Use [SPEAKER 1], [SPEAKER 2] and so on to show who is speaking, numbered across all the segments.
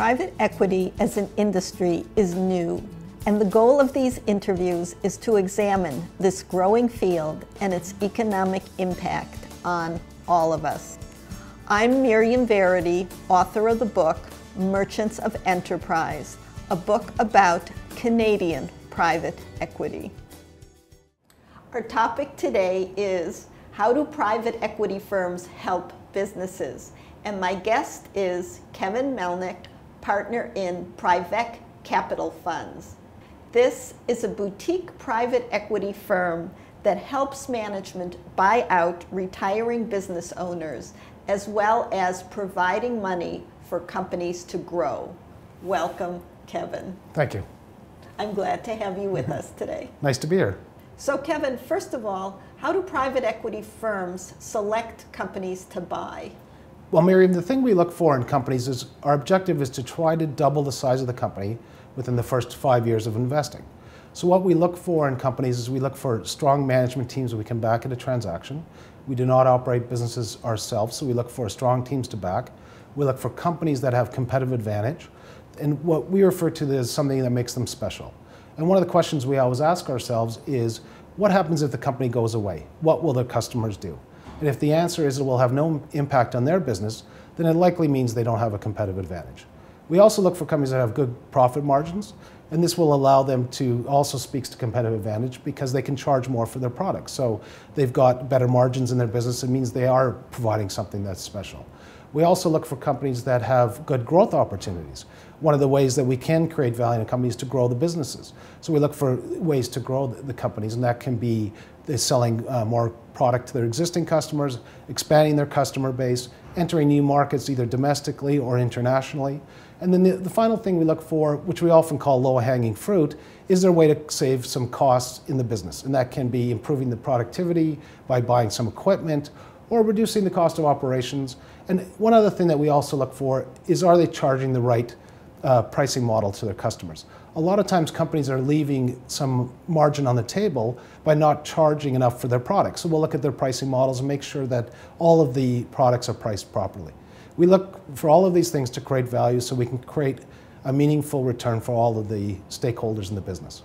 [SPEAKER 1] Private equity as an industry is new, and the goal of these interviews is to examine this growing field and its economic impact on all of us. I'm Miriam Verity, author of the book Merchants of Enterprise, a book about Canadian private equity. Our topic today is how do private equity firms help businesses? And my guest is Kevin Melnick, partner in Privec Capital Funds. This is a boutique private equity firm that helps management buy out retiring business owners, as well as providing money for companies to grow. Welcome, Kevin.
[SPEAKER 2] Thank you.
[SPEAKER 1] I'm glad to have you with us today.
[SPEAKER 2] Nice to be here.
[SPEAKER 1] So Kevin, first of all, how do private equity firms select companies to buy?
[SPEAKER 2] Well, Miriam, the thing we look for in companies is our objective is to try to double the size of the company within the first 5 years of investing. So what we look for in companies is we look for strong management teams that we can back in a transaction. We do not operate businesses ourselves, so we look for strong teams to back. We look for companies that have competitive advantage, and what we refer to as something that makes them special. And one of the questions we always ask ourselves is, what happens if the company goes away? What will their customers do? And if the answer is it will have no impact on their business, then it likely means they don't have a competitive advantage. We also look for companies that have good profit margins, and this will allow them to also speaks to competitive advantage because they can charge more for their products. So they've got better margins in their business. It means they are providing something that's special. We also look for companies that have good growth opportunities. One of the ways that we can create value in companies is to grow the businesses. So we look for ways to grow the companies, and that can be they're selling more product to their existing customers, expanding their customer base, entering new markets either domestically or internationally. And then the final thing we look for, which we often call low-hanging fruit, is there a way to save some costs in the business? And that can be improving the productivity by buying some equipment or reducing the cost of operations. And one other thing that we also look for is, are they charging the right pricing model to their customers? A lot of times companies are leaving some margin on the table by not charging enough for their products. So we'll look at their pricing models and make sure that all of the products are priced properly. We look for all of these things to create value so we can create a meaningful return for all of the stakeholders in the business.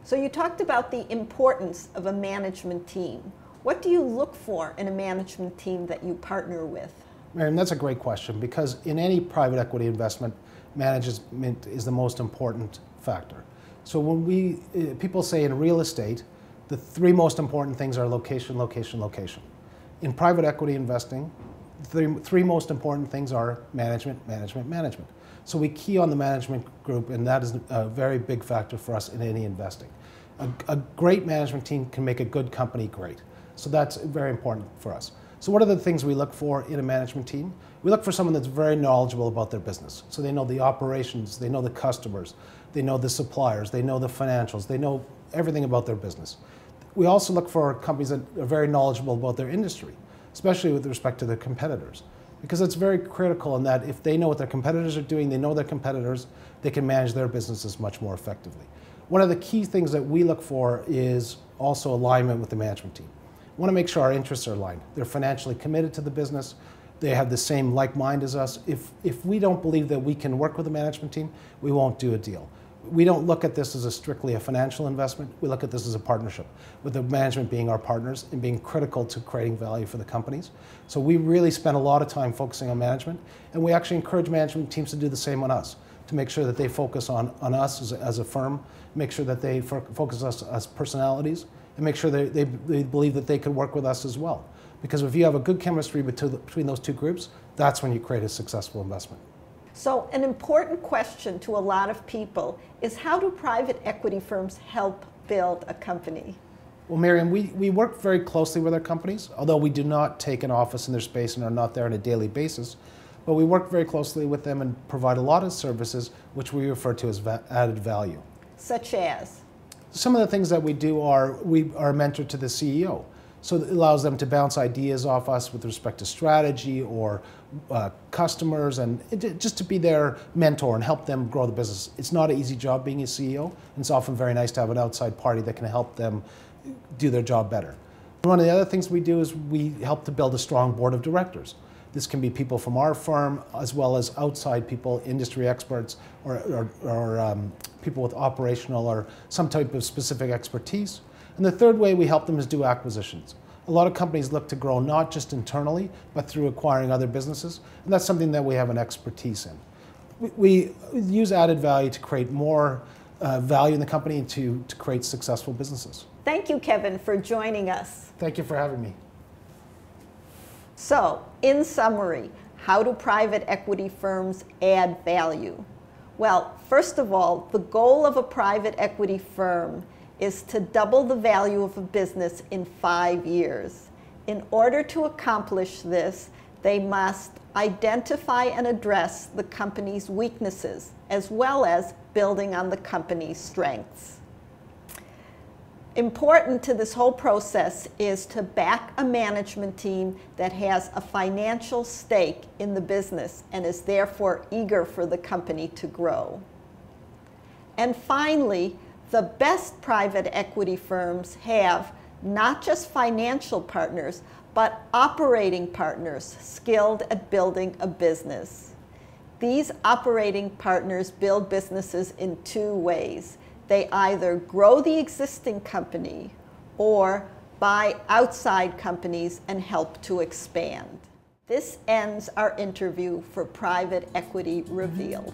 [SPEAKER 1] So you talked about the importance of a management team. What do you look for in a management team that you partner with?
[SPEAKER 2] Miriam, that's a great question, because in any private equity investment, management is the most important factor. So when people say in real estate, the three most important things are location, location, location. In private equity investing, the three most important things are management, management, management. So we key on the management group, and that is a very big factor for us in any investing. A great management team can make a good company great. So that's very important for us. So what are the things we look for in a management team? We look for someone that's very knowledgeable about their business. So they know the operations, they know the customers, they know the suppliers, they know the financials, they know everything about their business. We also look for companies that are very knowledgeable about their industry, especially with respect to their competitors. Because it's very critical in that if they know what their competitors are doing, they know their competitors, they can manage their businesses much more effectively. One of the key things that we look for is also alignment with the management team. We want to make sure our interests are aligned. They're financially committed to the business. They have the same like mind as us. If we don't believe that we can work with the management team, we won't do a deal. We don't look at this as strictly a financial investment. We look at this as a partnership, with the management being our partners and being critical to creating value for the companies. So we really spend a lot of time focusing on management, and we actually encourage management teams to do the same on us, to make sure that they focus on us as a firm, make sure that they focus on us as personalities, and make sure they believe that they can work with us as well. Because if you have a good chemistry between those two groups, that's when you create a successful investment.
[SPEAKER 1] So an important question to a lot of people is, how do private equity firms help build a company?
[SPEAKER 2] Well, Miriam, we work very closely with our companies, although we do not take an office in their space and are not there on a daily basis. But we work very closely with them and provide a lot of services which we refer to as added value.
[SPEAKER 1] Such as?
[SPEAKER 2] Some of the things that we do are, we are a mentor to the CEO. So it allows them to bounce ideas off us with respect to strategy or customers, and just to be their mentor and help them grow the business. It's not an easy job being a CEO, and it's often very nice to have an outside party that can help them do their job better. One of the other things we do is we help to build a strong board of directors. This can be people from our firm as well as outside people, industry experts, or people with operational or some type of specific expertise. And the third way we help them is do acquisitions. A lot of companies look to grow not just internally, but through acquiring other businesses, and that's something that we have an expertise in. We use added value to create more value in the company and to create successful businesses.
[SPEAKER 1] Thank you, Kevin, for joining us.
[SPEAKER 2] Thank you for having me.
[SPEAKER 1] So, in summary, how do private equity firms add value? Well, first of all, the goal of a private equity firm is to double the value of a business in 5 years. In order to accomplish this, they must identify and address the company's weaknesses, as well as building on the company's strengths. Important to this whole process is to back a management team that has a financial stake in the business and is therefore eager for the company to grow. And finally, the best private equity firms have not just financial partners, but operating partners skilled at building a business. These operating partners build businesses in 2 ways. They either grow the existing company or buy outside companies and help to expand. This ends our interview for Private Equity Revealed.